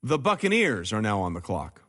The Buccaneers are now on the clock.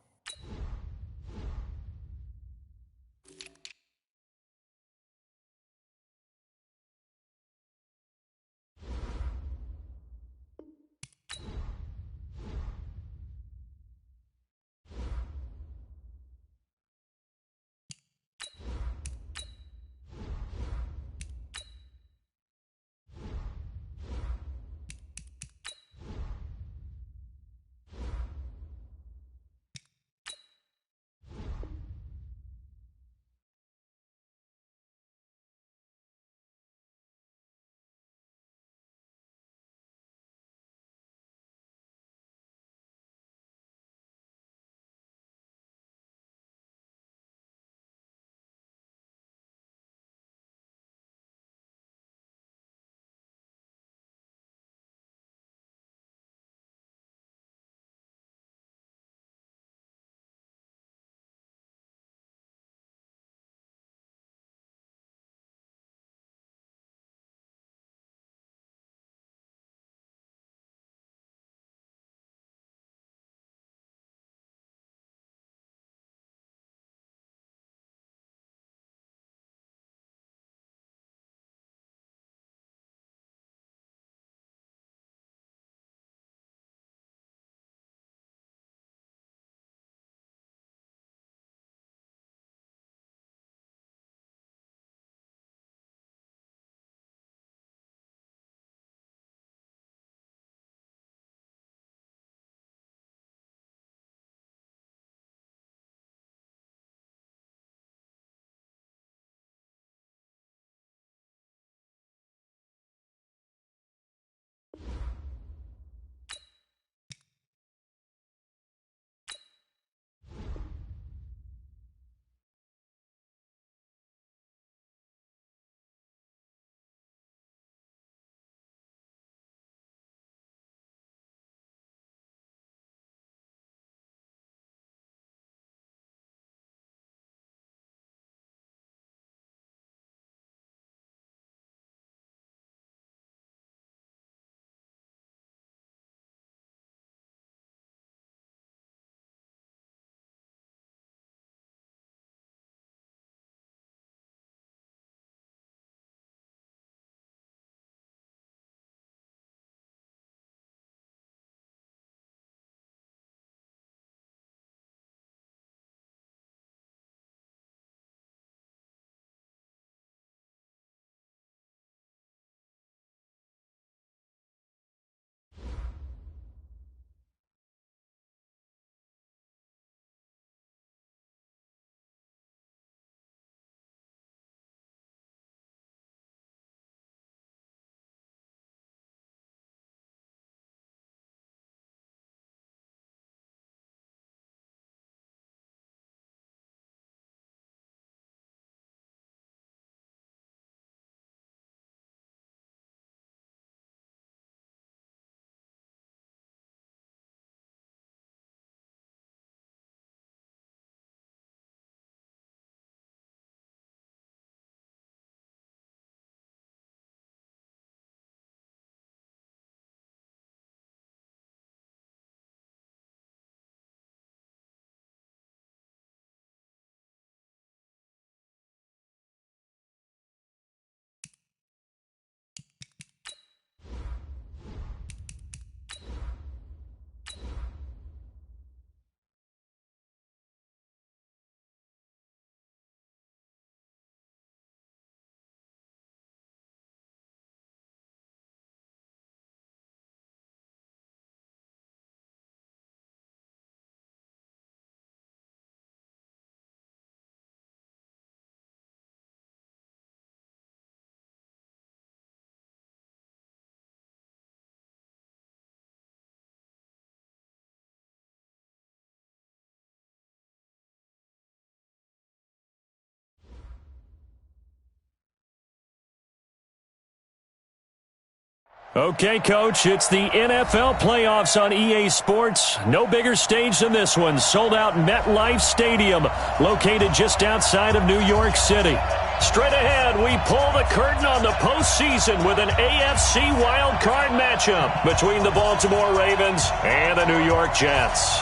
Okay, Coach, it's the NFL playoffs on EA Sports. No bigger stage than this one. Sold out MetLife Stadium, located just outside of New York City. Straight ahead, we pull the curtain on the postseason with an AFC wildcard matchup between the Baltimore Ravens and the New York Jets.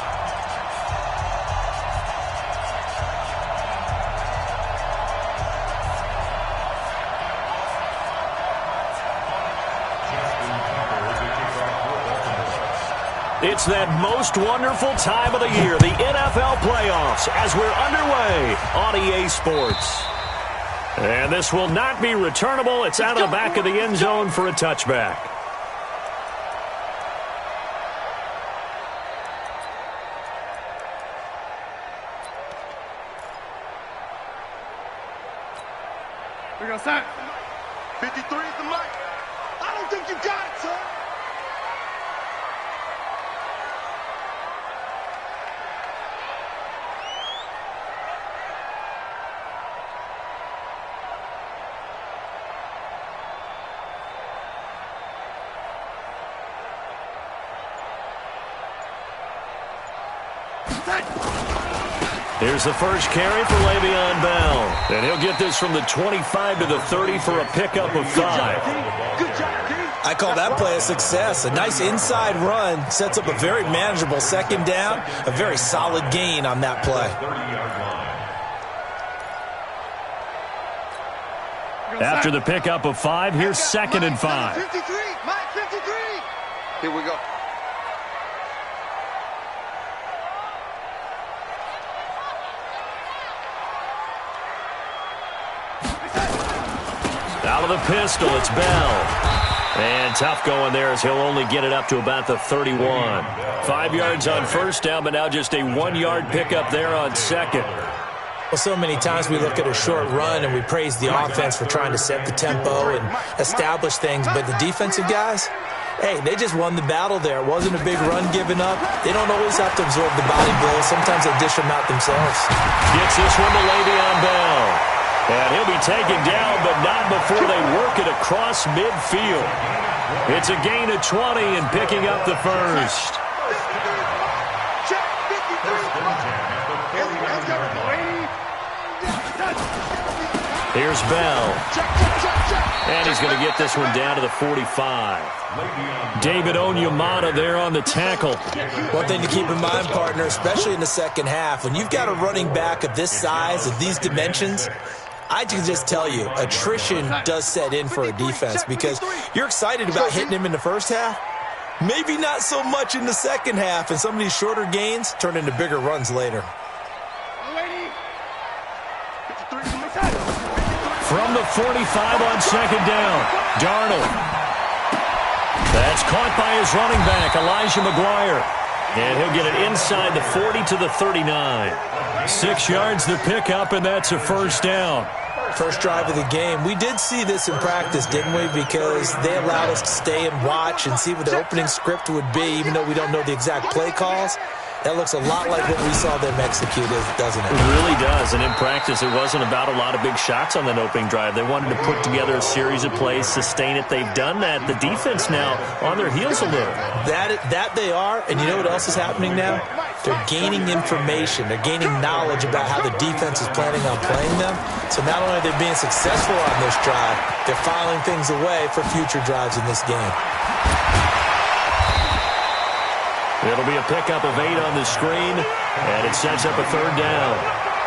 It's that most wonderful time of the year, the NFL playoffs, as we're underway on EA Sports. And this will not be returnable. It's out of the back of the end zone for a touchback. We go, sir. 53 is the mic. I don't think you got it, sir. Here's the first carry for Le'Veon Bell. And he'll get this from the 25 to the 30 for a pickup of 5. I call that play a success. A nice inside run sets up a very manageable second down. A very solid gain on that play. After the pickup of 5, here's 2nd and 5. 53, Mike 53. Here we go. Out of the pistol, it's Bell. And tough going there as he'll only get it up to about the 31. 5 yards on first down, but now just a 1-yard pickup there on 2nd. Well, so many times we look at a short run and we praise the offense for trying to set the tempo and establish things, but the defensive guys, hey, they just won the battle there. It wasn't a big run given up. They don't always have to absorb the body blows. Sometimes they dish them out themselves. Gets this one to Le'Veon Bell. And he'll be taken down, but not before they work it across midfield. It's a gain of 20 and picking up the first. Here's Bell. And he's going to get this one down to the 45. David Onyemata there on the tackle. One thing to keep in mind, partner, especially in the second half, when you've got a running back of this size, of these dimensions, I can just tell you, attrition does set in for a defense because you're excited about hitting him in the first half. Maybe not so much in the second half, and some of these shorter gains turn into bigger runs later. From the 45 on 2nd down, Darnold. That's caught by his running back, Elijah McGuire. And he'll get it inside the 40 to the 39. 6 yards the pickup, and that's a first down. First drive of the game. We did see this in practice, didn't we? Because they allowed us to stay and watch and see what the opening script would be, even though we don't know the exact play calls. That looks a lot like what we saw them execute, doesn't it? It really does. And in practice, it wasn't about a lot of big shots on that opening drive. They wanted to put together a series of plays, sustain it. They've done that. The defense now on their heels a little. That they are. And you know what else is happening now? They're gaining information. They're gaining knowledge about how the defense is planning on playing them. So not only are they being successful on this drive, they're filing things away for future drives in this game. It'll be a pickup of 8 on the screen, and it sets up a 3rd down.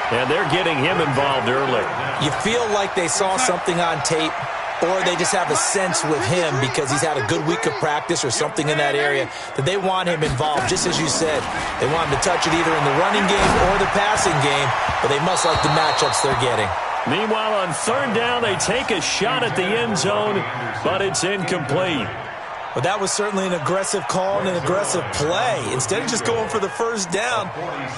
And they're getting him involved early. You feel like they saw something on tape, or they just have a sense with him because he's had a good week of practice or something in that area that they want him involved. Just as you said, they want him to touch it either in the running game or the passing game, but they must like the matchups they're getting. Meanwhile, on 3rd down, they take a shot at the end zone, but it's incomplete. But that was certainly an aggressive call and an aggressive play. Instead of just going for the first down,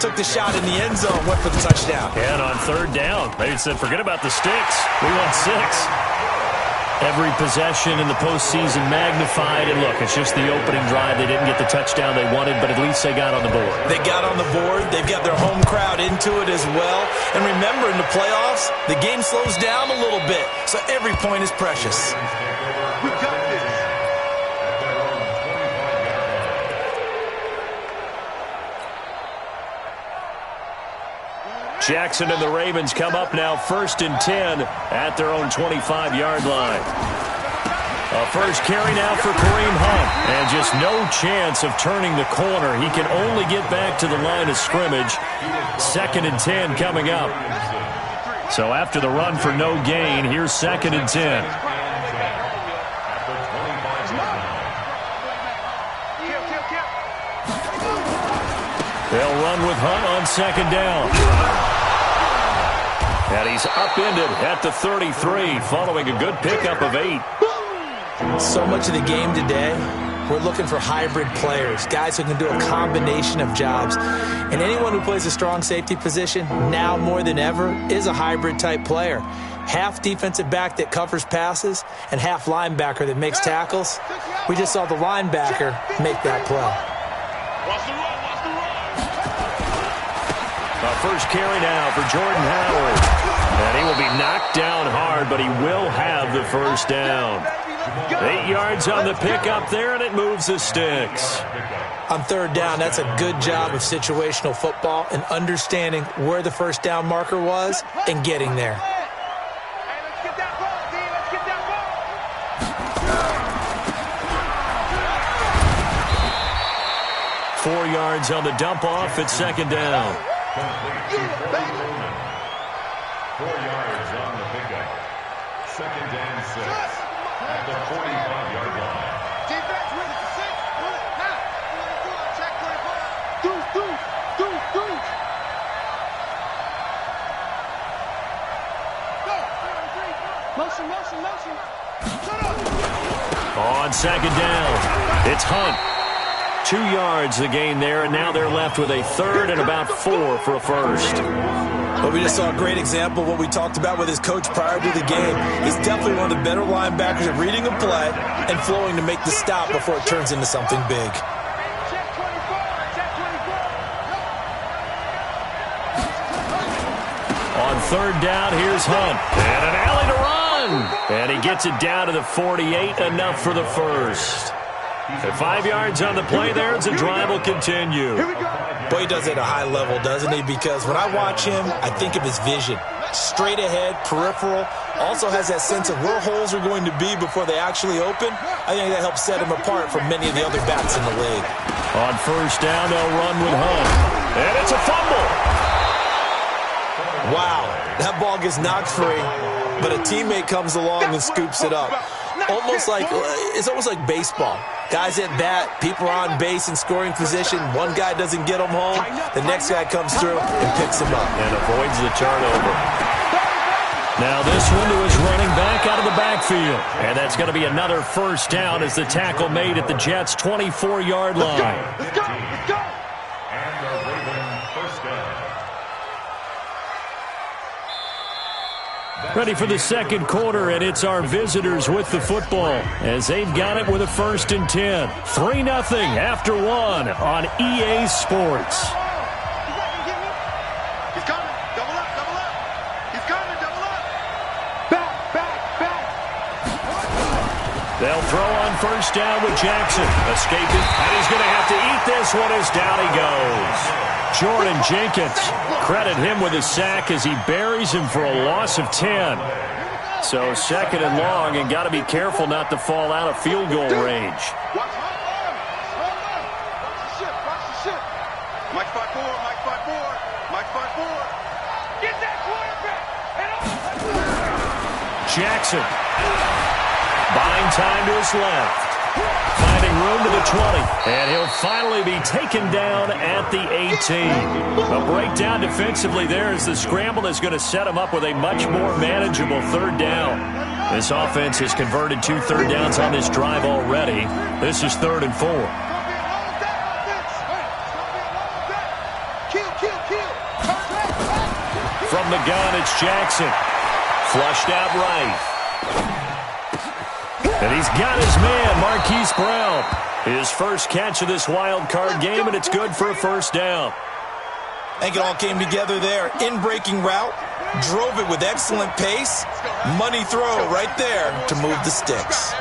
took the shot in the end zone, went for the touchdown. And on 3rd down, they said, forget about the sticks. We want 6. Every possession in the postseason magnified. And look, it's just the opening drive. They didn't get the touchdown they wanted, but at least they got on the board. They got on the board. They've got their home crowd into it as well. And remember, in the playoffs, the game slows down a little bit. So every point is precious. We got this. Jackson and the Ravens come up now 1st and 10 at their own 25-yard line. A first carry now for Kareem Hunt. And just no chance of turning the corner. He can only get back to the line of scrimmage. 2nd and 10 coming up. So after the run for no gain, here's 2nd and 10. They'll run with Hunt on 2nd down. And he's upended at the 33 following a good pickup of 8. So much of the game today, we're looking for hybrid players, guys who can do a combination of jobs. And anyone who plays a strong safety position, now more than ever, is a hybrid-type player. Half defensive back that covers passes and half linebacker that makes tackles. We just saw the linebacker make that play. First carry now for Jordan Howard. And he will be knocked down hard, but he will have the first down. 8 yards on the pickup there, and it moves the sticks. On 3rd down, that's a good job of situational football and understanding where the first down marker was and getting there. Four yards on the dump off at 2nd down. 4 yards on the pickup. 2nd and 6 at the 45-yard line. Defense with it to 6. Pull it now. Check 24. Do. Go. Motion. Shut up. On 2nd down, it's Hunt. 2 yards the gain there, and now they're left with a 3rd and about 4 for a first. But we just saw a great example of what we talked about with his coach prior to the game. He's definitely one of the better linebackers at reading a play and flowing to make the stop before it turns into something big. On 3rd down, here's Hunt. And an alley to run. And he gets it down to the 48, enough for the first. At 5 yards on the play there, as the drive will continue. Boy, he does it at a high level, doesn't he? Because when I watch him, I think of his vision. Straight ahead, peripheral. Also has that sense of where holes are going to be before they actually open. I think that helps set him apart from many of the other backs in the league. On 1st down, they'll run with Hunt. And it's a fumble. Wow, that ball gets knocked free, but a teammate comes along and scoops it up. It's almost like baseball. Guys at bat, people are on base in scoring position. One guy doesn't get them home. The next guy comes through and picks him up. And avoids the turnover. Now this one to his running back out of the backfield. And that's going to be another first down as the tackle made at the Jets' 24-yard line. Let's go. And the Ravens first down. Ready for the 2nd quarter, and it's our visitors with the football as they've got it with a 1st and 10. 3-0 after 1 on EA Sports. He's coming. Double up. He's coming. Double up. Back. They'll throw on 1st down with Jackson. Escaping, and he's going to have to eat this one as down he goes. Jordan Jenkins, credit him with a sack as he buries him for a loss of 10. So 2nd and long, and got to be careful not to fall out of field goal range. Watch the ship. Mike 5-4. Get that quarterback. Jackson. Buying time to his left. Finding room to the 20. And he'll finally be taken down at the 18. A breakdown defensively there as the scramble is going to set him up with a much more manageable 3rd down. This offense has converted 2 third downs on this drive already. This is 3rd and 4. From the gun, it's Jackson. Flushed out right. And he's got his man, Marquise Brown. His first catch of this wild card game, and it's good for a first down. I think it all came together there. In-breaking route, drove it with excellent pace. Money throw right there to move the sticks.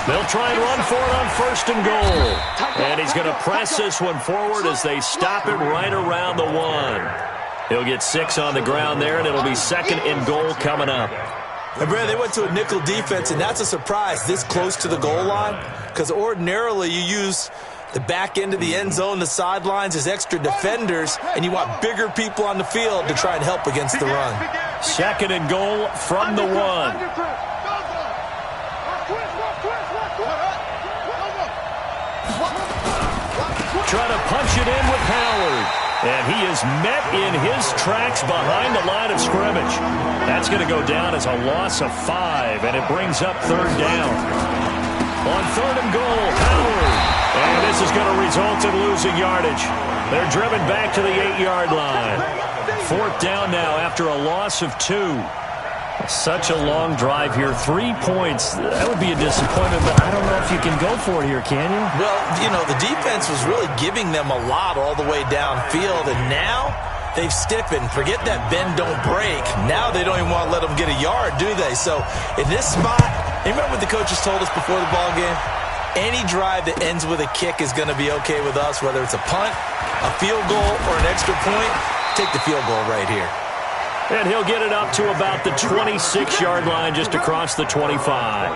They'll try and run for it on 1st and goal. And he's going to press this one forward as they stop it right around the 1. He'll get 6 on the ground there, and it'll be 2nd and goal coming up. And Brad, they went to a nickel defense, and that's a surprise this close to the goal line, because ordinarily you use the back end of the end zone, the sidelines as extra defenders, and you want bigger people on the field to try and help against the run. 2nd and goal from the 1. Trying to punch it in with Howard. And he is met in his tracks behind the line of scrimmage. That's going to go down as a loss of 5, and it brings up 3rd down. On 3rd and goal, Howard. And this is going to result in losing yardage. They're driven back to the 8-yard line. 4th down now after a loss of 2. Such a long drive here. 3 points. That would be a disappointment, but I don't know if you can go for it here, can you? Well, you know, the defense was really giving them a lot all the way downfield, and now they've stiffened. Forget that bend, don't break. Now they don't even want to let them get a yard, do they? So in this spot, you remember what the coaches told us before the ball game? Any drive that ends with a kick is going to be okay with us, whether it's a punt, a field goal, or an extra point. Take the field goal right here. And he'll get it up to about the 26-yard line, just across the 25.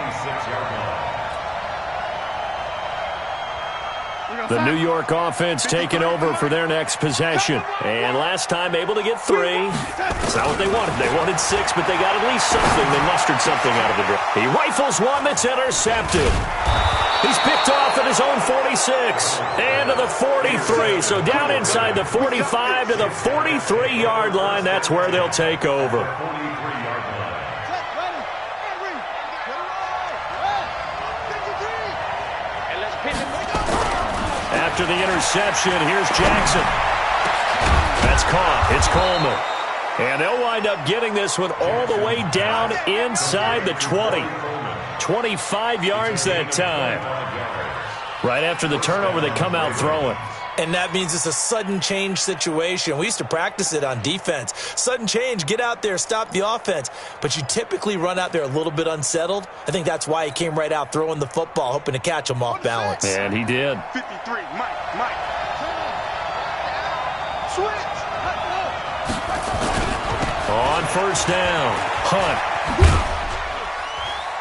The New York offense taking over for their next possession. And last time able to get 3. It's not what they wanted. They wanted 6, but they got at least something. They mustered something out of the drive. He rifles one that's intercepted. He's picked off at his own 46 and to the 43. So down inside the 45 to the 43-yard line. That's where they'll take over. After the interception, here's Jackson. That's caught. It's Coleman. And they'll wind up getting this one all the way down inside the 20. 25 yards that time. Right after the turnover, they come out throwing. And that means it's a sudden change situation. We used to practice it on defense. Sudden change, get out there, stop the offense. But you typically run out there a little bit unsettled. I think that's why he came right out throwing the football, hoping to catch him off balance. And he did. 53, Mike. Switch. On 1st down, Hunt.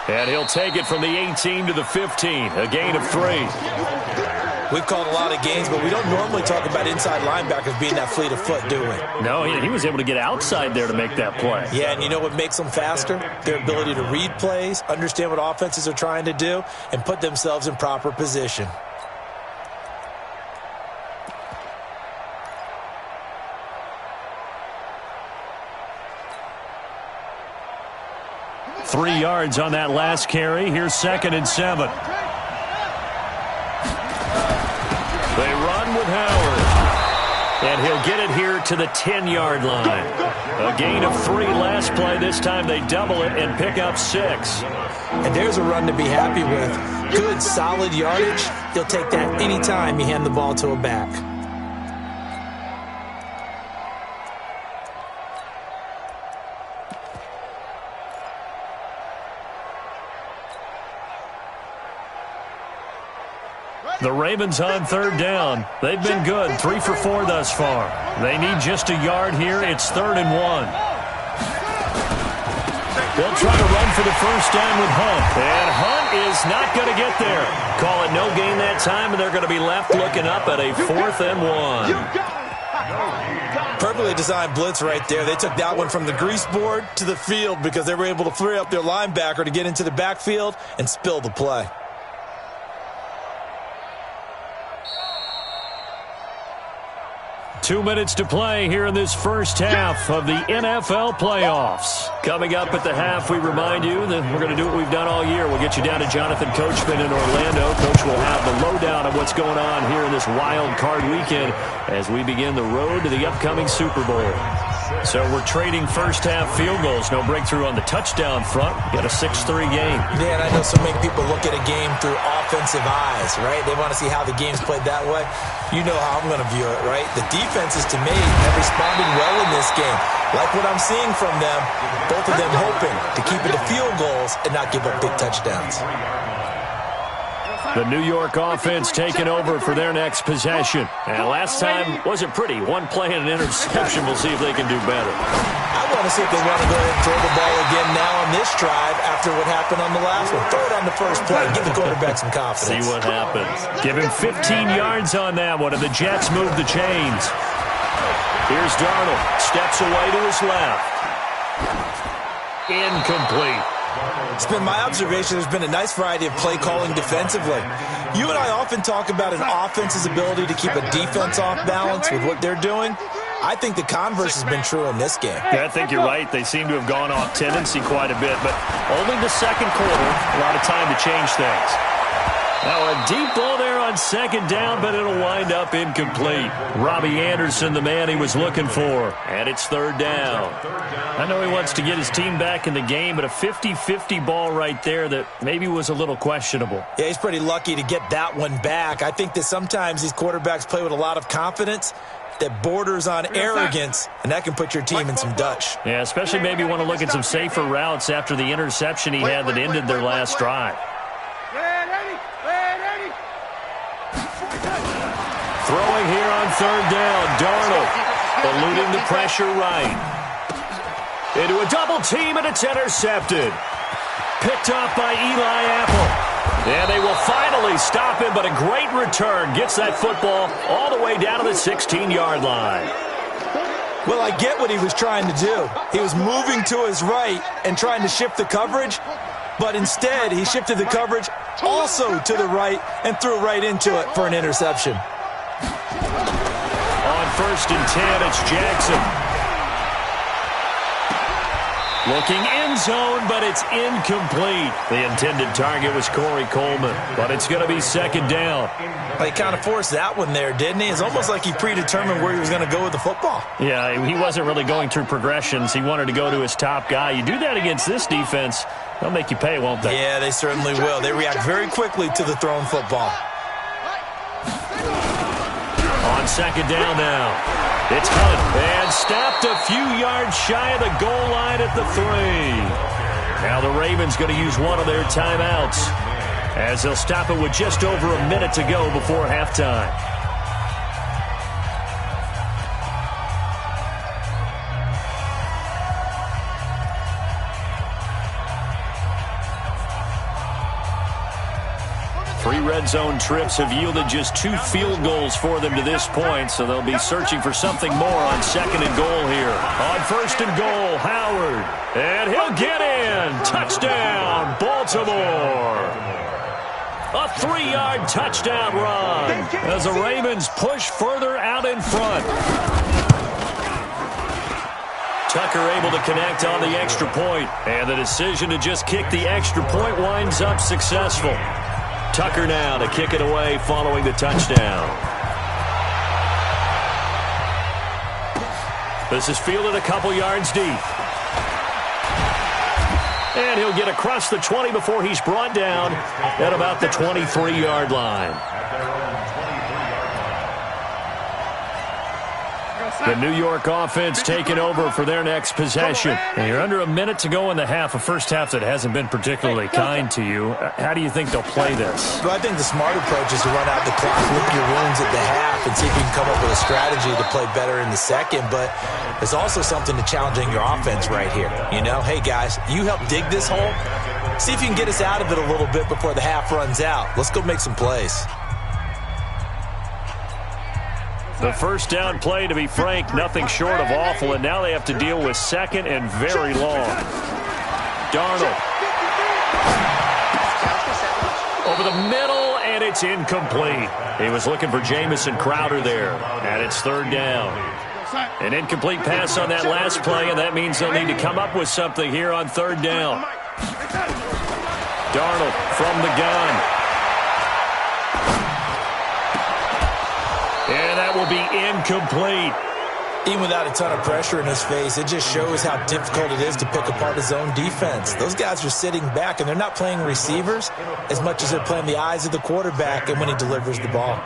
And he'll take it from the 18 to the 15, a gain of 3. We've called a lot of games, but we don't normally talk about inside linebackers being that fleet of foot, do we? No, he was able to get outside there to make that play. Yeah, and you know what makes them faster? Their ability to read plays, understand what offenses are trying to do, and put themselves in proper position. Three yards on that last carry. Here's 2nd and 7. They run with Howard. And he'll get it here to the 10-yard line. A gain of 3 last play. This time they double it and pick up 6. And there's a run to be happy with. Good, solid yardage. He'll take that anytime you hand the ball to a back. The Ravens on 3rd down. They've been good, 3 for 4 thus far. They need just a yard here. It's 3rd and 1. They'll try to run for the 1st down with Hunt. And Hunt is not going to get there. Call it no gain that time, and they're going to be left looking up at a 4th and 1. Perfectly designed blitz right there. They took that one from the grease board to the field because they were able to free up their linebacker to get into the backfield and spill the play. 2 minutes to play here in this first half of the NFL playoffs. Coming up at the half, we remind you that we're going to do what we've done all year. We'll get you down to Jonathan Coachman in Orlando. Coach will have the lowdown of what's going on here in this wild card weekend as we begin the road to the upcoming Super Bowl. So we're trading first half field goals. No breakthrough on the touchdown front. Got a 6-3 game. Yeah, and I know so many people look at a game through offensive eyes, right? They want to see how the game's played that way. You know how I'm going to view it, right? The defenses, to me, have responded well in this game. Like what I'm seeing from them, both of them hoping to keep it to field goals and not give up big touchdowns. The New York offense taking over for their next possession. And last time wasn't pretty. One play and an interception. We'll see if they can do better. I want to see if they want to go ahead and throw the ball again now on this drive after what happened on the last one. Throw it on the first play. Give the quarterback some confidence. See what happens. Give him 15 yards on that one, and the Jets move the chains. Here's Darnold. Steps away to his left. Incomplete. It's been my observation there's been a nice variety of play calling defensively. You and I often talk about an offense's ability to keep a defense off balance with what they're doing. I think the converse has been true in this game. Yeah, I think you're right. They seem to have gone off tendency quite a bit, but only the second quarter, a lot of time to change things. Now a deep ball there on second down, but it'll wind up incomplete. Robbie Anderson, the man he was looking for, and it's third down. I know he wants to get his team back in the game, but a 50-50 ball right there that maybe was a little questionable. Yeah, he's pretty lucky to get that one back. I think that sometimes these quarterbacks play with a lot of confidence that borders on arrogance, and that can put your team in some Dutch. Yeah, especially maybe want to look at some safer routes after the interception he had that ended their last drive. Throwing here on third down, Darnold eluding the pressure right. Into a double team, and it's intercepted. Picked off by Eli Apple. And they will finally stop him, but a great return. Gets that football all the way down to the 16-yard line. Well, I get what he was trying to do. He was moving to his right and trying to shift the coverage, but instead he shifted the coverage also to the right and threw right into it for an interception. On first and 10, it's Jackson. Looking end zone, but it's incomplete. The intended target was Corey Coleman, but it's going to be second down. He kind of forced that one there, didn't he? It's almost like he predetermined where he was going to go with the football. Yeah, he wasn't really going through progressions. He wanted to go to his top guy. You do that against this defense, they'll make you pay, won't they? Yeah, they certainly will. They react very quickly to the thrown football. On second down now. It's Hunt, and stopped a few yards shy of the goal line at the 3. Now the Ravens going to use one of their timeouts, as they'll stop it with just over a minute to go before halftime. Three red zone trips have yielded just 2 field goals for them to this point, so they'll be searching for something more on second and goal here. On first and goal, Howard. And he'll get in. Touchdown, Baltimore. A 3-yard touchdown run as the Ravens push further out in front. Tucker able to connect on the extra point, and the decision to just kick the extra point winds up successful. Tucker now to kick it away following the touchdown. This is fielded a couple yards deep. And he'll get across the 20 before he's brought down at about the 23-yard line. The New York offense taking over for their next possession. And you're under a minute to go in the half, a first half that hasn't been particularly kind to you. How do you think they'll play this? Well, I think the smart approach is to run out the clock, lick your wounds at the half, and see if you can come up with a strategy to play better in the second. But there's also something to challenging your offense right here. You know, hey, guys, you help dig this hole. See if you can get us out of it a little bit before the half runs out. Let's go make some plays. The first down play, to be frank, nothing short of awful, and now they have to deal with second and very long. Darnold. Over the middle, and it's incomplete. He was looking for Jamison Crowder there, and it's third down. An incomplete pass on that last play, and that means they'll need to come up with something here on third down. Darnold from the gun. And that will be incomplete. Even without a ton of pressure in his face, it just shows how difficult it is to pick apart his own defense. Those guys are sitting back, and they're not playing receivers as much as they're playing the eyes of the quarterback and when he delivers the ball.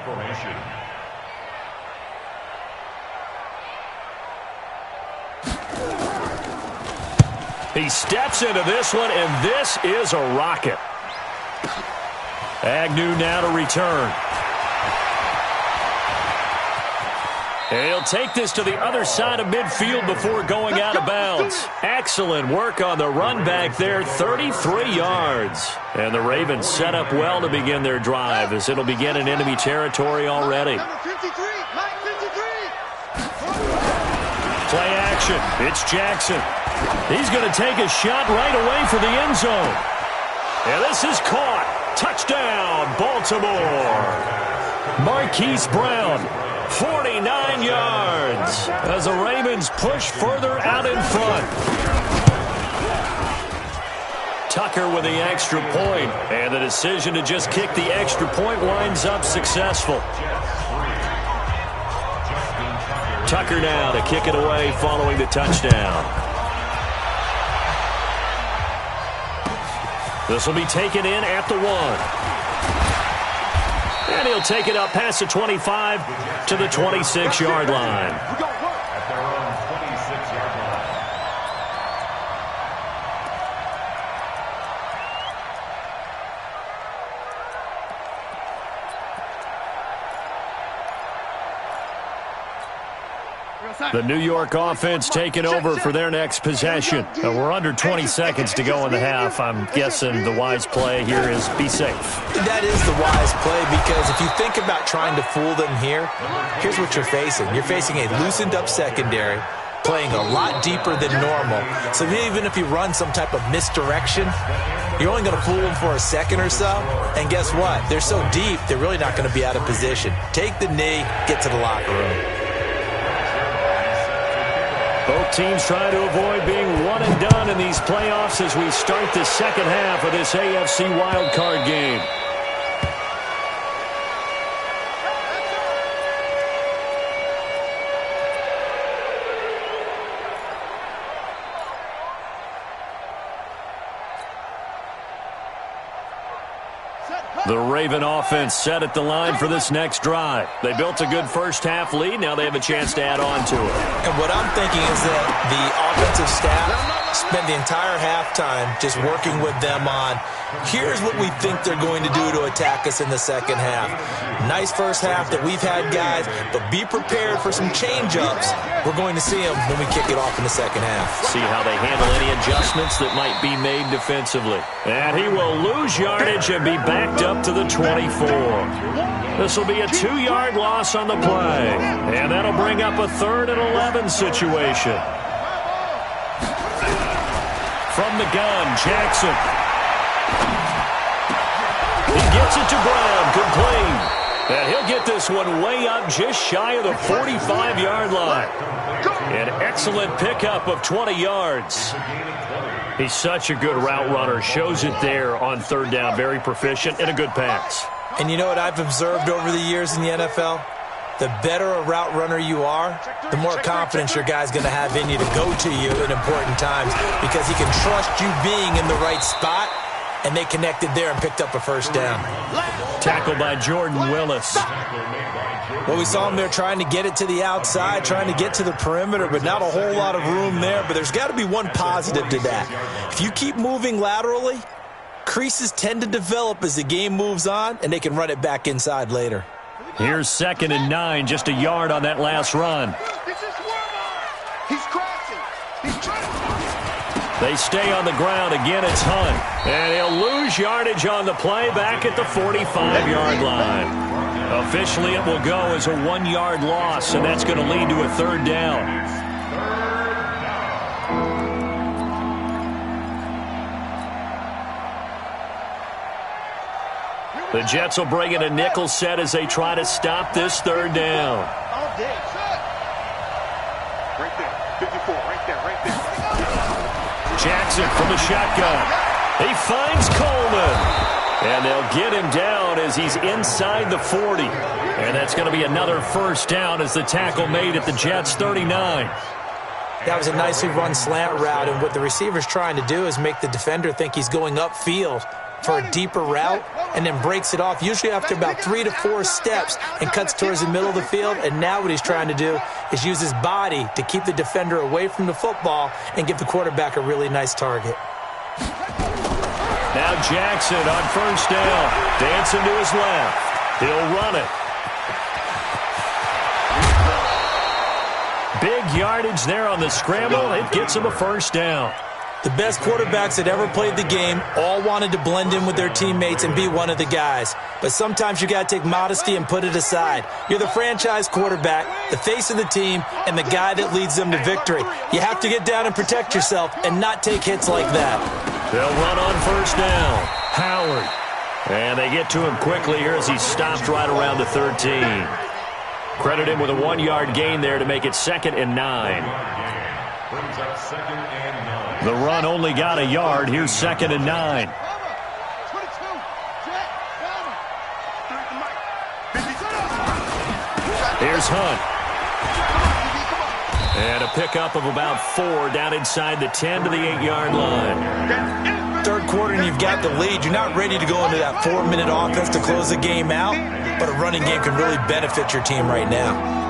He steps into this one, and this is a rocket. Agnew now to return. He'll take this to the other side of midfield before going out of bounds. Excellent work on the run back there, 33 yards. And the Ravens set up well to begin their drive as it'll begin in enemy territory already. Play action. It's Jackson. He's going to take a shot right away for the end zone. And this is caught. Touchdown, Baltimore. Marquise Brown, 49 yards as the Ravens push further out in front. Tucker with the extra point, and the decision to just kick the extra point winds up successful. Tucker now to kick it away following the touchdown. This will be taken in at the 1. And he'll take it up past the 25 to the 26-yard line. At their own 26-yard line. The New York offense taking over for their next possession. We're under 20 seconds to go in the half. I'm guessing the wise play here is be safe. That is the wise play, because if you think about trying to fool them here, here's what you're facing. You're facing a loosened up secondary, playing a lot deeper than normal. So even if you run some type of misdirection, you're only going to fool them for a second or so. And guess what? They're so deep, they're really not going to be out of position. Take the knee, get to the locker room. Both teams trying to avoid being one and done in these playoffs as we start the second half of this AFC wildcard game. The Raven offense set at the line for this next drive. They built a good first-half lead. Now they have a chance to add on to it. And what I'm thinking is that the offensive staff spent the entire halftime just working with them on, here's what we think they're going to do to attack us in the second half. Nice first half that we've had, guys, but be prepared for some change-ups. We're going to see them when we kick it off in the second half. See how they handle any adjustments that might be made defensively. And he will lose yardage and be backed up to the 24. This will be a 2-yard loss on the play. And that'll bring up a 3rd and 11 situation. From the gun, Jackson. He gets it to Brown, complete. And he'll get this one way up just shy of the 45-yard line. An excellent pickup of 20 yards. He's such a good route runner. Shows it there on 3rd down. Very proficient and a good pass. And you know what I've observed over the years in the NFL? The better a route runner you are, the more confidence your guy's going to have in you to go to you in important times, because he can trust you being in the right spot, and they connected there and picked up a first down. Tackled by Jordan Willis. Well, we saw him there trying to get it to the outside, trying to get to the perimeter, but not a whole lot of room there. But there's got to be one positive to that. If you keep moving laterally, creases tend to develop as the game moves on, and they can run it back inside later. Here's 2nd and 9, just a yard on that last run. He's crossing. He's trying to... They stay on the ground. Again, it's Hunt. And he'll lose yardage on the play back at the 45-yard line. Officially, it will go as a 1-yard loss, and that's going to lead to a 3rd down. The Jets will bring in a nickel set as they try to stop this 3rd down. All day. Right there. 54. Right there. Jackson from the shotgun. He finds Coleman. And they'll get him down as he's inside the 40. And that's going to be another first down as the tackle made at the Jets' 39. That was a nicely run slant route, and what the receiver's trying to do is make the defender think he's going upfield for a deeper route, and then breaks it off, usually after about 3 to 4 steps, and cuts towards the middle of the field. And now what he's trying to do is use his body to keep the defender away from the football and give the quarterback a really nice target. Now Jackson on first down. Dancing to his left. He'll run it. Big yardage there on the scramble. It gets him a first down. The best quarterbacks that ever played the game all wanted to blend in with their teammates and be one of the guys. But sometimes you got to take modesty and put it aside. You're the franchise quarterback, the face of the team, and the guy that leads them to victory. You have to get down and protect yourself and not take hits like that. They'll run on first down. Howard. And they get to him quickly here as he stopped right around the 13. Credit him with a 1-yard gain there to make it 2nd and 9. Brings up 2nd and 9. The run only got a yard. Here's 2nd and 9. Here's Hunt. And a pickup of about 4 down inside the 10 to the 8-yard line. Third quarter and you've got the lead. You're not ready to go into that 4-minute offense to close the game out, but a running game can really benefit your team right now.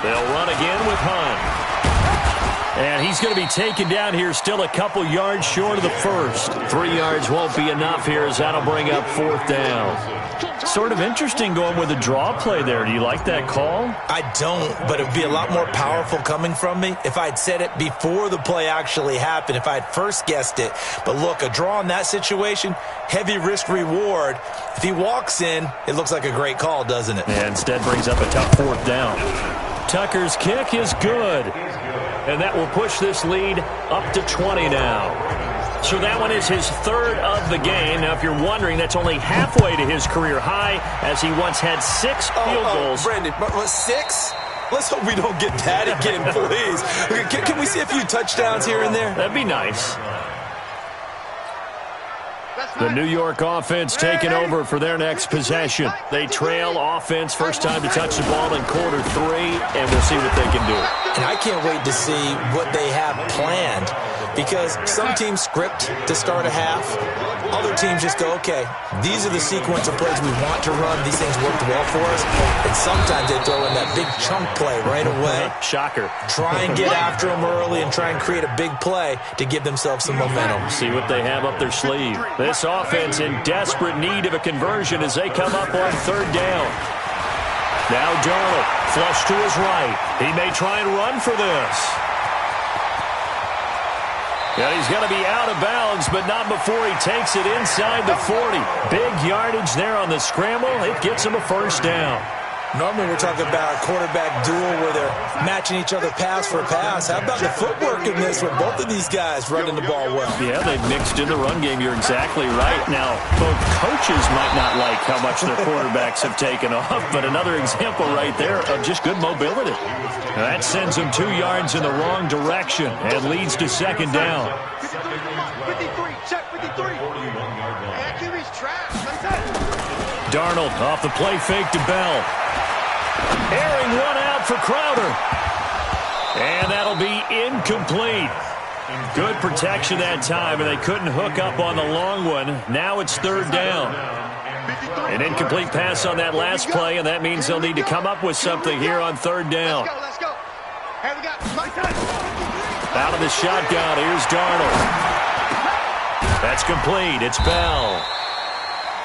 They'll run again with Hunt. And he's going to be taken down here still a couple yards short of the first. 3 yards won't be enough here as that'll bring up 4th down. Sort of interesting going with a draw play there. Do you like that call? I don't, but it would be a lot more powerful coming from me if I'd said it before the play actually happened, if I'd first guessed it. But look, a draw in that situation, heavy risk reward. If he walks in, it looks like a great call, doesn't it? And instead brings up a tough 4th down. Tucker's kick is good. And that will push this lead up to 20 now. So that one is his 3rd of the game. Now, if you're wondering, that's only halfway to his career high, as he once had 6 field goals. Brandon, but 6? Let's hope we don't get that again, please. Can we see a few touchdowns here and there? That'd be nice. The New York offense taking over for their next possession. They trail offense, first time to touch the ball in quarter 3, and we'll see what they can do. And I can't wait to see what they have planned, because some teams script to start a half. Other teams just go, okay, these are the sequence of plays we want to run. These things worked well for us. And sometimes they throw in that big chunk play right away. Shocker. Try and get after them early and try and create a big play to give themselves some momentum. See what they have up their sleeve. This offense in desperate need of a conversion as they come up on 3rd down. Now Darnold, flush to his right. He may try and run for this. Yeah, he's going to be out of bounds, but not before he takes it inside the 40. Big yardage there on the scramble. It gets him a first down. Normally we're talking about a quarterback duel where they're matching each other pass for pass. How about the footwork in this with both of these guys running the ball well? Yeah, they've mixed in the run game. You're exactly right. Now, both coaches might not like how much their quarterbacks have taken off, but another example right there of just good mobility. Now, that sends them 2 yards in the wrong direction and leads to 2nd down. 53, check 53. 41-yard line. That QB's trash. Darnold off the play fake to Bell. Airing one out for Crowder. And that'll be incomplete. Good protection that time, and they couldn't hook up on the long one. Now it's 3rd down. An incomplete pass on that last play, and that means they'll need to come up with something here on 3rd down. Let's go. Hey, we got Out of the shotgun, here's Darnold. That's complete. It's Bell.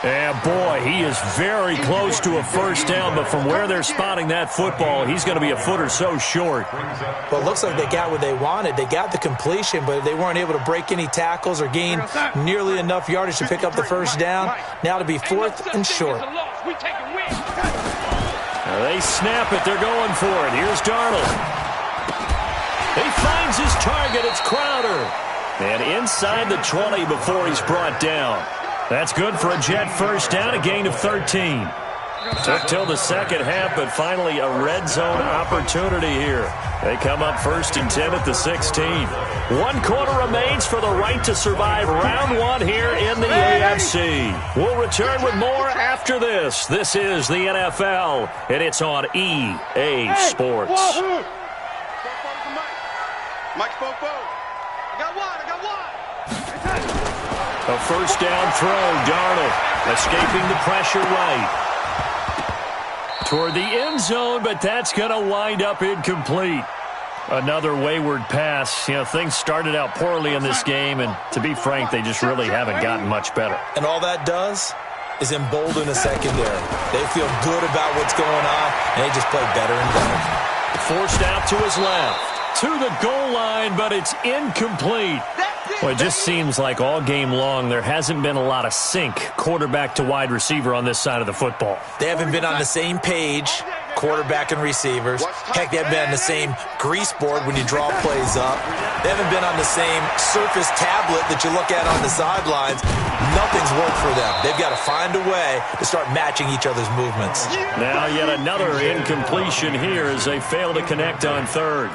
And boy, he is very close to a first down, but from where they're spotting that football, he's going to be a foot or so short. Well, it looks like they got what they wanted. They got the completion, but they weren't able to break any tackles or gain nearly enough yardage to pick up the first down. Now to be 4th and short. Now they snap it. They're going for it. Here's Darnold. He finds his target. It's Crowder. And inside the 20 before he's brought down. That's good for a Jet first down, a gain of 13. Took till the second half, but finally a red zone opportunity here. They come up 1st and 10 at the 16. 1 quarter remains for the right to survive round 1 here in the AFC. We'll return with more after this. This is the NFL, and it's on EA Sports. Mike spoke. I got one. A first down throw, Darnold escaping the pressure right. Toward the end zone, but that's going to wind up incomplete. Another wayward pass. You know, things started out poorly in this game, and to be frank, they just really haven't gotten much better. And all that does is embolden the secondary. They feel good about what's going on, and they just play better and better. Forced out to his left, to the goal line, but it's incomplete. Well, it just seems like all game long there hasn't been a lot of sync quarterback to wide receiver on this side of the football. They haven't been on the same page, quarterback and receivers. Heck, they haven't been on the same grease board when you draw plays up. They haven't been on the same surface tablet that you look at on the sidelines. Nothing's worked for them. They've got to find a way to start matching each other's movements. Now yet another incompletion here as they fail to connect on third.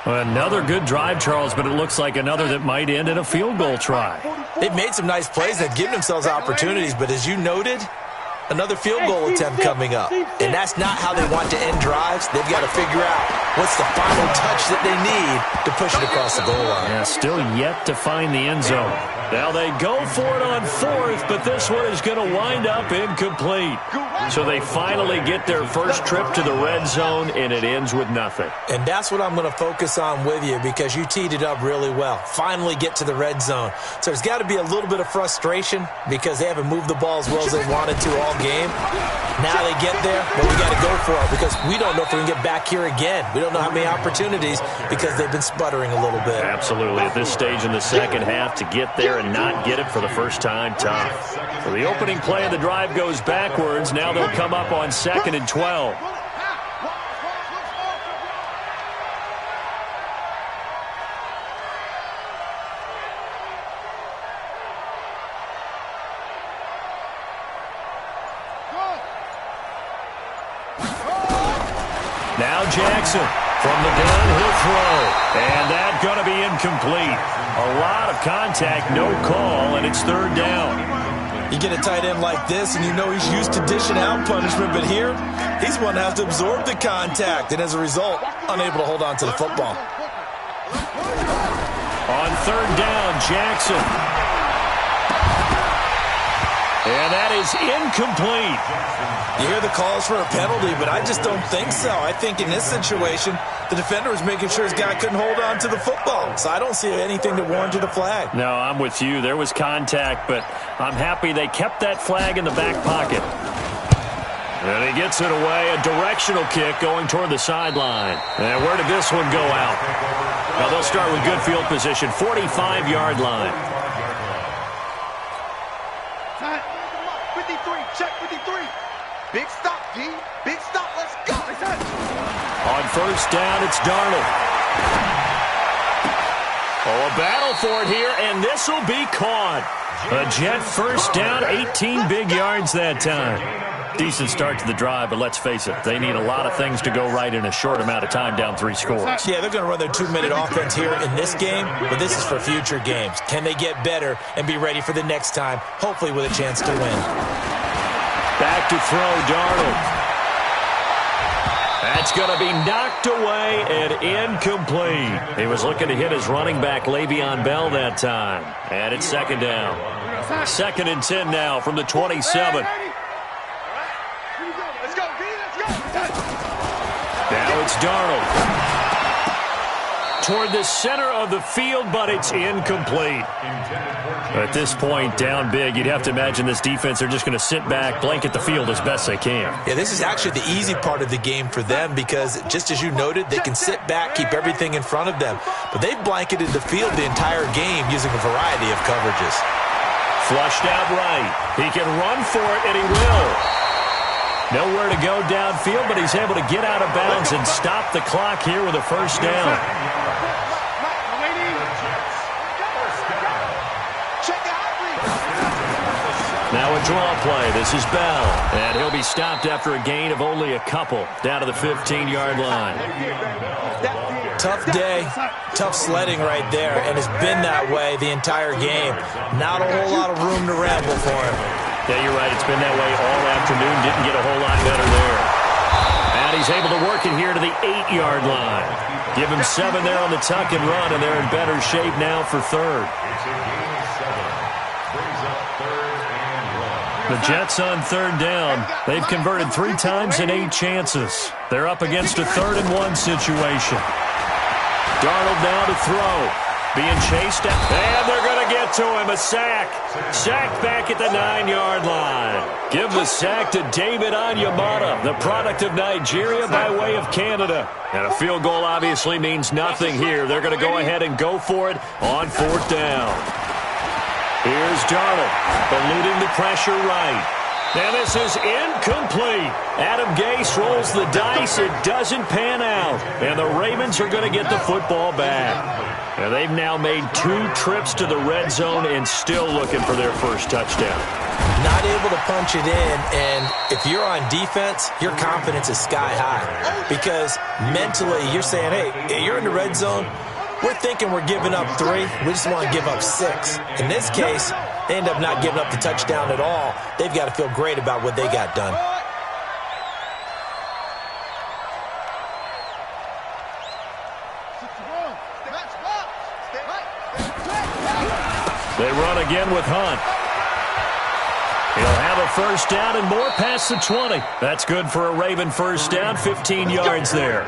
Another good drive, Charles, but it looks like another that might end in a field goal try. They've made some nice plays. They've given themselves opportunities, but as you noted, another field goal attempt coming up. And that's not how they want to end drives. They've got to figure out what's the final touch that they need to push it across the goal line. Yeah, still yet to find the end zone. Now they go for it on fourth, but this one is going to wind up incomplete. So they finally get their first trip to the red zone, and it ends with nothing. And that's what I'm going to focus on with you because you teed it up really well. Finally get to the red zone. So there's got to be a little bit of frustration because they haven't moved the ball as well as they wanted to all game. Now they get there, but we got to go for it because we don't know if we can get back here again. We don't know how many opportunities because they've been sputtering a little bit. Absolutely. At this stage in the second half, to get there and not get it for the first time, tough. So the opening play of the drive goes backwards. Now they'll come up on 2nd and 12. Now Jackson from the gun, he'll throw. And that's going to be incomplete. A lot of contact, no call, and it's third down. You get a tight end like this, and you know he's used to dishing out punishment, but here, he's one that has to absorb the contact, and as a result, unable to hold on to the football. On third down, Jackson. And that is incomplete. You hear the calls for a penalty, but I just don't think so. I think in this situation, the defender was making sure his guy couldn't hold on to the football. So I don't see anything that warranted a flag. No, I'm with you. There was contact, but I'm happy they kept that flag in the back pocket. And he gets it away. A directional kick going toward the sideline. And where did this one go out? Now they'll start with good field position, 45-yard line. 53, check 53. Big stop, D. Big stop, let's go. On first down, it's Darnold. Oh, a battle for it here, and this will be caught. A Jet first down, 18 big yards that time. Decent start to the drive, but let's face it, they need a lot of things to go right in a short amount of time, down 3 scores. Yeah, they're going to run their 2-minute offense here in this game, but this is for future games. Can they get better and be ready for the next time, hopefully with a chance to win? Back to throw, Darnold. That's going to be knocked away and incomplete. He was looking to hit his running back, Le'Veon Bell, that time. And it's second down. 2nd and 10 now from the 27. Now it's Darnold. Toward the center of the field, but it's incomplete. At this point, down big, you'd have to imagine this defense, they're just going to sit back, blanket the field as best they can. Yeah, this is actually the easy part of the game for them because, just as you noted, they can sit back, keep everything in front of them. But they've blanketed the field the entire game using a variety of coverages. Flushed out right. He can run for it, and he will. Nowhere to go downfield, but he's able to get out of bounds and stop the clock here with a first down. Now a draw play. This is Bell. And he'll be stopped after a gain of only a couple down to the 15-yard line. Tough day, tough sledding right there, and it's been that way the entire game. Not a whole lot of room to ramble for him. Yeah, you're right. It's been that way all afternoon. Didn't get a whole lot better there. And he's able to work it here to the 8-yard line. Give him 7 there on the tuck and run, and they're in better shape now for third. The Jets on third down. They've converted 3 times in 8 chances. They're up against a 3rd and 1 situation. Darnold now to throw. Being chased down. And they're going to get to him. A sack. Sacked back at the 9-yard line. Give the sack to David Onyemata, the product of Nigeria by way of Canada. And a field goal obviously means nothing here. They're going to go ahead and go for it on 4th down. Here's Darnold, eluding the pressure right. And this is incomplete. Adam Gase rolls the dice. It doesn't pan out. And the Ravens are going to get the football back. And they've now made 2 trips to the red zone and still looking for their first touchdown. Not able to punch it in, and if you're on defense, your confidence is sky high. Because mentally, you're saying, hey, you're in the red zone. We're thinking we're giving up 3. We just want to give up 6. In this case, they end up not giving up the touchdown at all. They've got to feel great about what they got done. They run again with Hunt. He'll have a first down and more past the 20. That's good for a Raven first down, 15 yards there.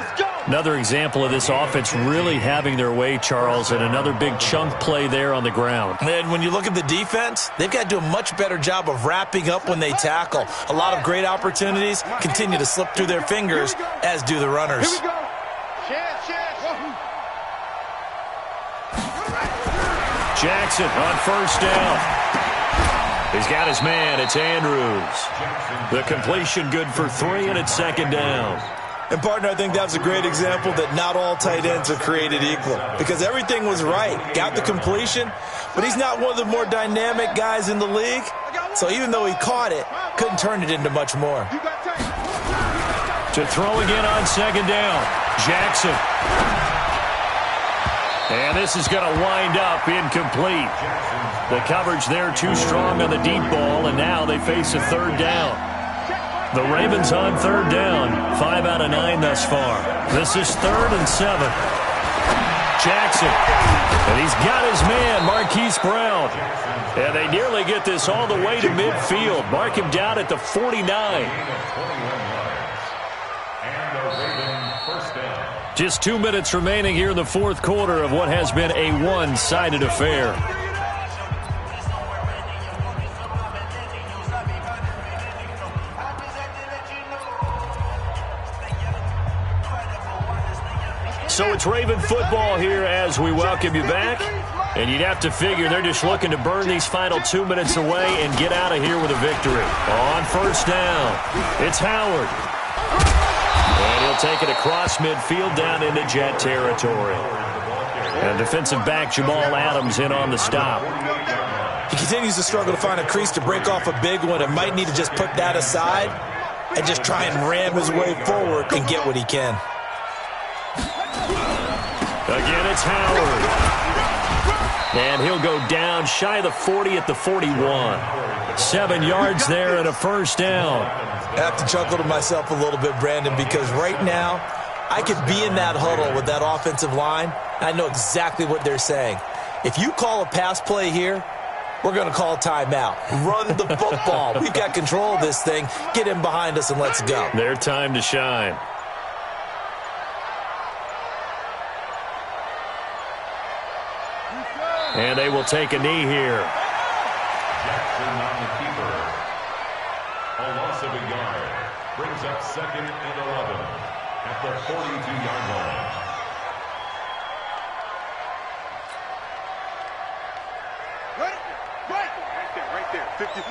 Another example of this offense really having their way, Charles, and another big chunk play there on the ground. And when you look at the defense, they've got to do a much better job of wrapping up when they tackle. A lot of great opportunities continue to slip through their fingers, as do the runners. Jackson on first down. He's got his man. It's Andrews. The completion good for 3, and it's 2nd down. And, partner, I think that was a great example that not all tight ends are created equal. Because everything was right. Got the completion, but he's not one of the more dynamic guys in the league. So even though he caught it, couldn't turn it into much more. To throw again on 2nd down. Jackson. And this is going to wind up incomplete. The coverage there too strong on the deep ball, and now they face a 3rd down. The Ravens on 3rd down, 5 out of 9 thus far. This is 3rd and 7. Jackson, and he's got his man, Marquise Brown. And they nearly get this all the way to midfield. Mark him down at the 49. Just 2 minutes remaining here in the 4th quarter of what has been a one-sided affair. So it's Raven football here as we welcome you back. And you'd have to figure they're just looking to burn these final 2 minutes away and get out of here with a victory. On first down, it's Howard. And he'll take it across midfield down into Jet territory. And defensive back Jamal Adams in on the stop. He continues to struggle to find a crease to break off a big one and might need to just put that aside and just try and ram his way forward and get what he can. Again, it's Howard. And he'll go down shy of the 40 at the 41. 7 yards there and a first down. I have to chuckle to myself a little bit, Brandon, because right now I could be in that huddle with that offensive line, and I know exactly what they're saying. If you call a pass play here, we're going to call timeout. Run the football. We've got control of this thing. Get him behind us and let's go. Their time to shine. And they will take a knee here. Jackson on the keeper. A loss of a yard. Brings up 2nd and 11 at the 42-yard line. Right there. 50.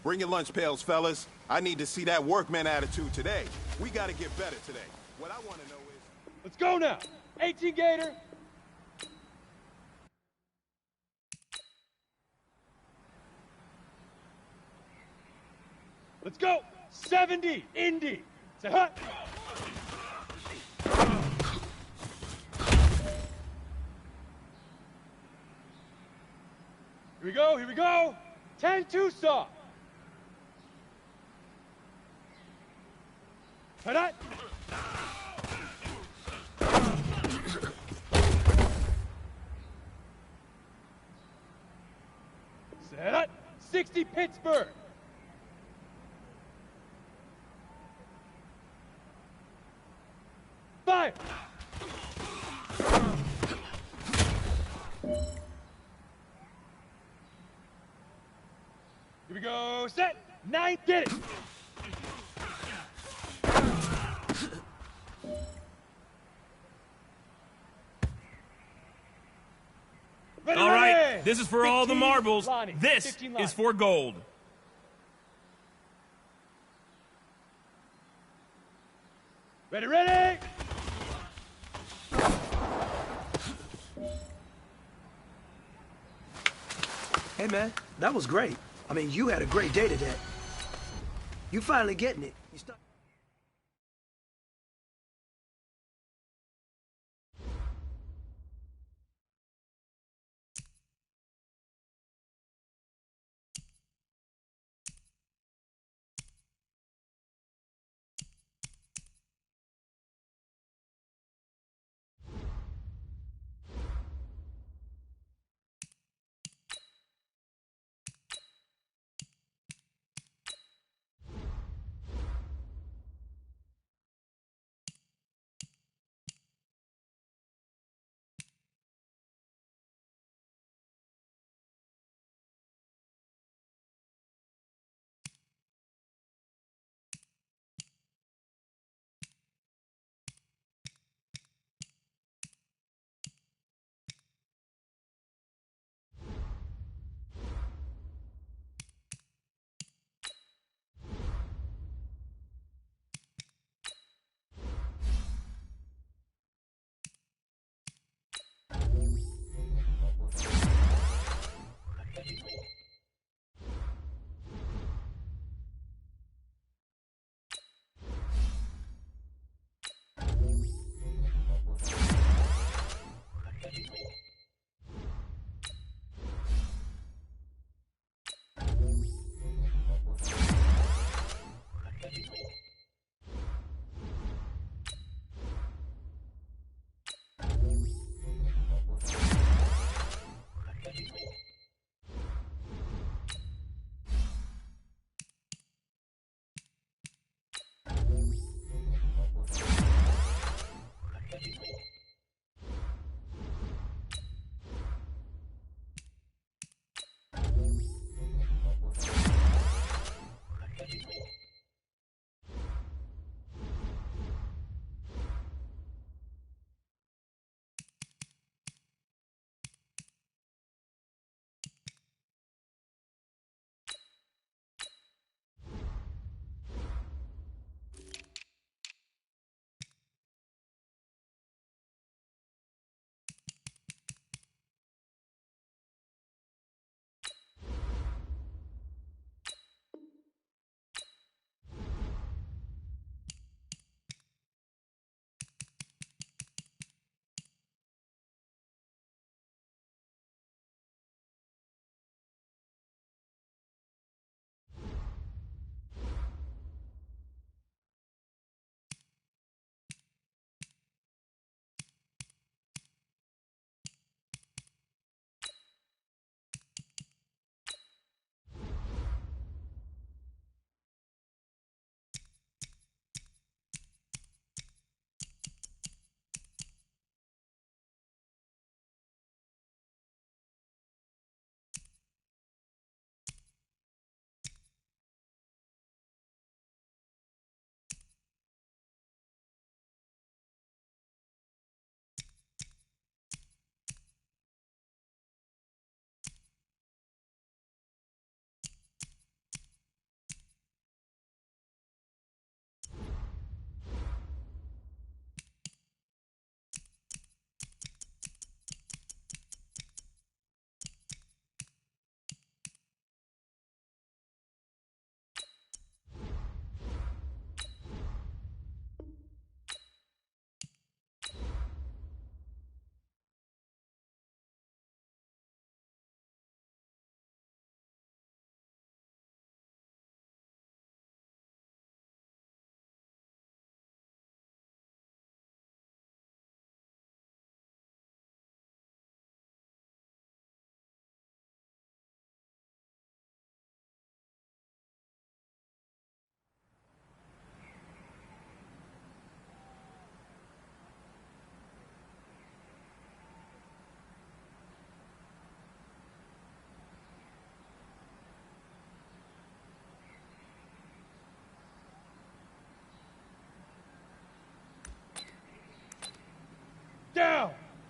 Bring your lunch pails, fellas. I need to see that workman attitude today. We got to get better today. What I want to know is... Let's go now. 18 Gator. Let's go. 70 Indy. Say hut. Here we go. Here we go. 10-2 soft. Hut. Set up. 60 Pittsburgh. Fire. Here we go. Set. 9. Get it. Ready, All right, ready. this is for all the 15 marbles. Lonnie. This 15 Lonnie. is for gold. Ready, ready. Hey, man, that was great. I mean, you had a great day today. You finally getting it. You start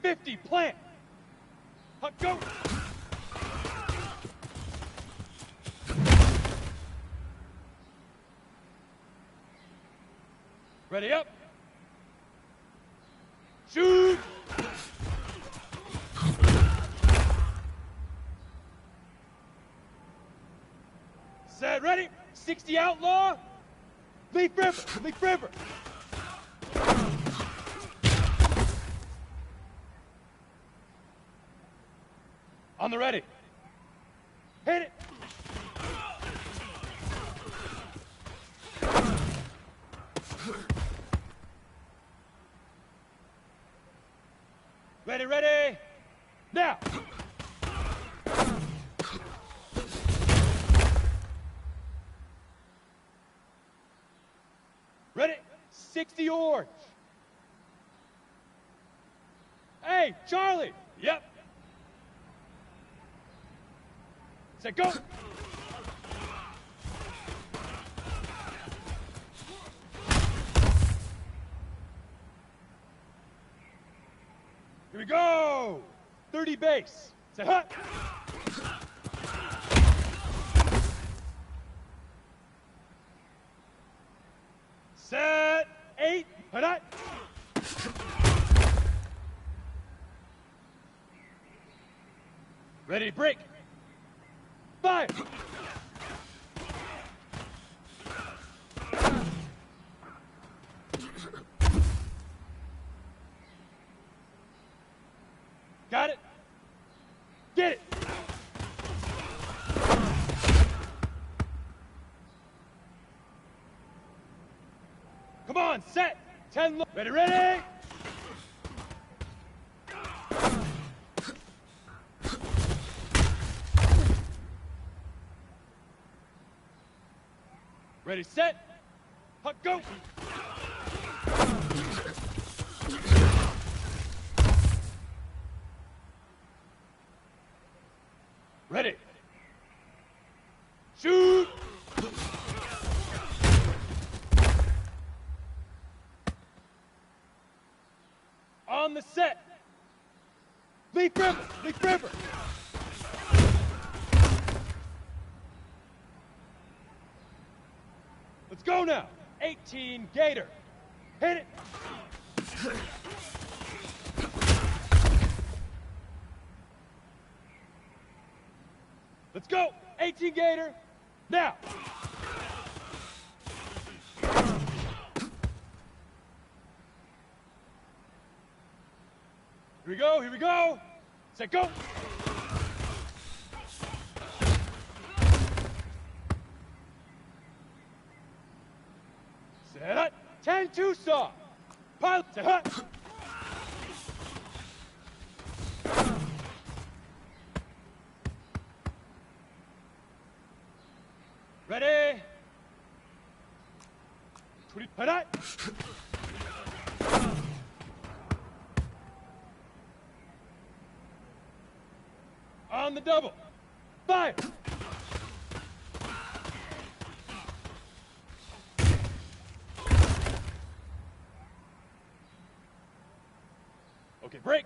50, plant. Huck, go. Ready up. Shoot. Set, ready. 60 outlaw. Leaf river, leaf river. On the ready. Hit it. Ready, ready. Now. Ready. 60 orange. Hey, Charlie. Yep. Set, go. Here we go. 30 base. Set, hut. Set, 8, hut. Ready, break. Fire. Got it. Get it. Come on, set. 10, ready, ready. Ready, set. Huck, go. Ready. Shoot. On the set. Leaf river, leaf river. Let's go now. 18 Gator. Hit it. Let's go. 18 Gator. Now. Here we go. Here we go. Set, go. Set up. 10 Tucson. Pilot, set up. Ready. 20, hit it. On the double. Fire. Okay, break.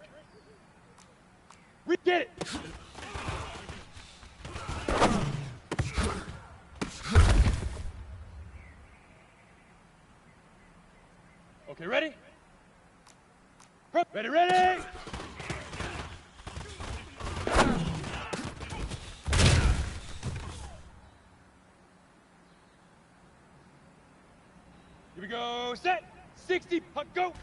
Get it. Okay, ready? Ready, ready! Here we go, set! 60, puck, go!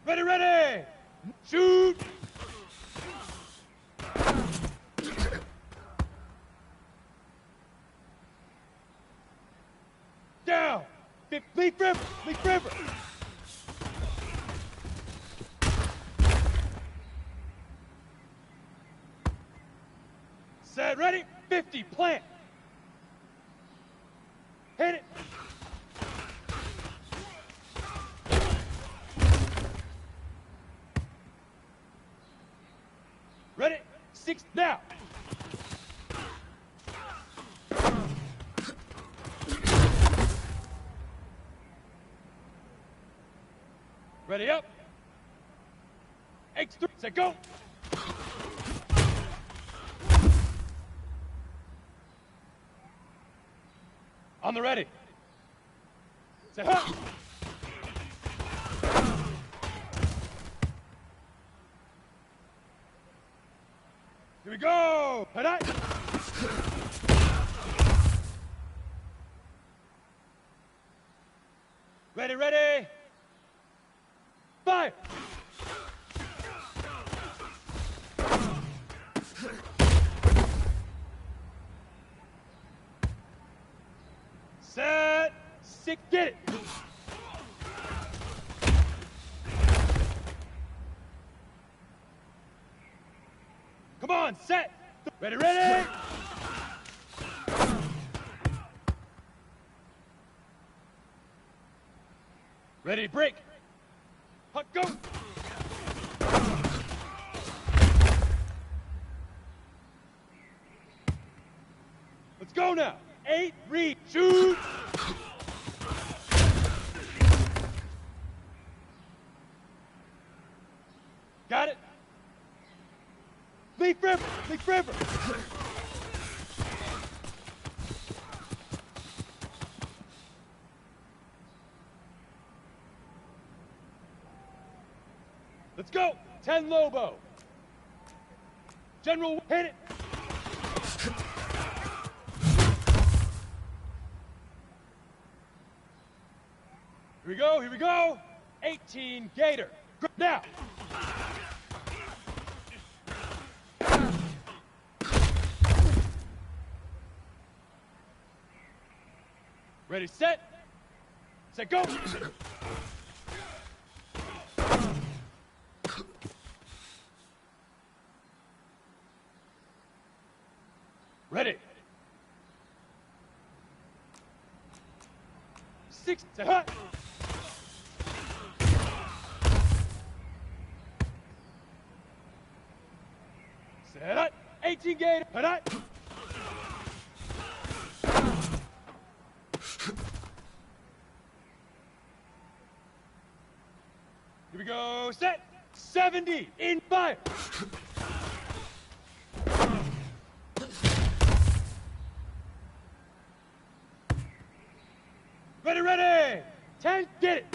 Ready, ready! Shoot! Down! Leaf river! Leaf river! Set, ready? 50, plant! Hit it! Ready? 6, now! Ready up. X3, set, go. On the ready. Set, huh. Here we go. Tonight. Ready, ready. Fire. Set, six, get it. Come on, set. Ready, ready. Ready, break. Hot, go. Let's go now. 8, read, shoot. Got it. Leaf river, leaf river. Let's go. 10 Lobo. General, hit it. Here we go, here we go. 18 Gator. Now. Ready, set. Set, go. Ready. 6, set, hut. Set, hut. 18 Gator, hut. Here we go, set. 70, in fire. Ready, ready. 10, get it.